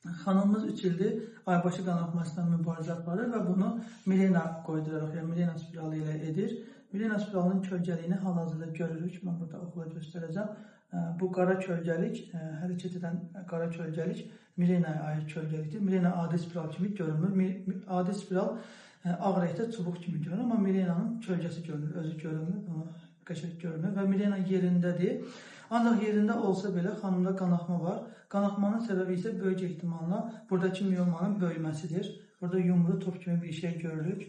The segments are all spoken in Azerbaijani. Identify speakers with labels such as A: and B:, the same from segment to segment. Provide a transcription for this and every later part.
A: Xanımımız 3 ildir aybaşı qanaxmasından mübarizə aparır və bunu Milena qoyduraraq, yəni Milena spiralı ilə edir. Milena spiralının kölgəliyini hal-hazırda görürük. Mən burada oxula göstərəcəm. Bu qara kölgəlik, hərəkət edən qara kölgəlik Milenaya aid kölgəlikdir. Milena adi spiral kimi görünmür. Adi spiral ağ rəngdə çubuq kimi görünür, amma Milenanın kölgəsi görünür, özü görünmür, qəşəng görünür və Milena yerindədir. Ancaq yerində olsa belə xanımda qanaxma var. Qanaxmanın səbəbi isə böyük ehtimalla buradakı miomanın böyüməsidir. Burada yumru top kimi bir şey görürük.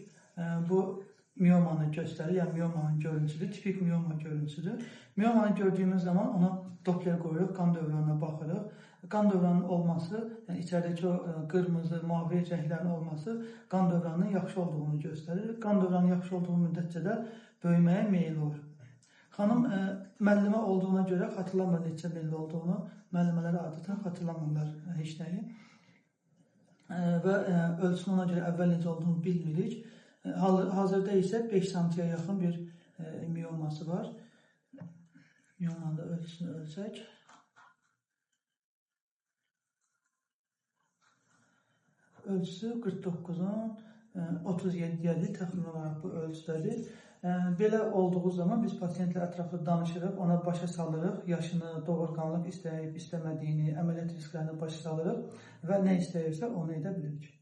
A: Bu miomanı göstərir, yəni miomanın görüntüsüdür, tipik mioma görüntüsüdür. Miomanı gördüyümüz zaman ona Doppler qoyuruq, qan dövranına baxırıq. Qan dövranının olması, yəni içəridəki o qırmızı, mavi rənglərin olması qan dövranının yaxşı olduğunu göstərir. Qan dövranının yaxşı olduğu müddətcə də böyüməyə meyil olur. Xanım müəllimə olduğuna görə xatırlamır neçə belli olduğunu. Müəllimələr adətən xatırlamırlar heç nəyi. Və ölçünü ona görə əvvəl necə olduğunu bilmirik. Hazırda isə 5 santiyə yaxın bir mioması var. Miomanın da ölçüsünü ölçək. Ölçüsü 49'un 37'dir, təxmin olaraq bu ölçüdədir. Belə olduğu zaman biz pasiyentlə ətraflı danışırıq, ona başa salırıq, yaşını, doğurqanlıq istəyib, istəmədiyini, əməliyyat risklərini başa salırıq və nə istəyirsə onu edə bilirik.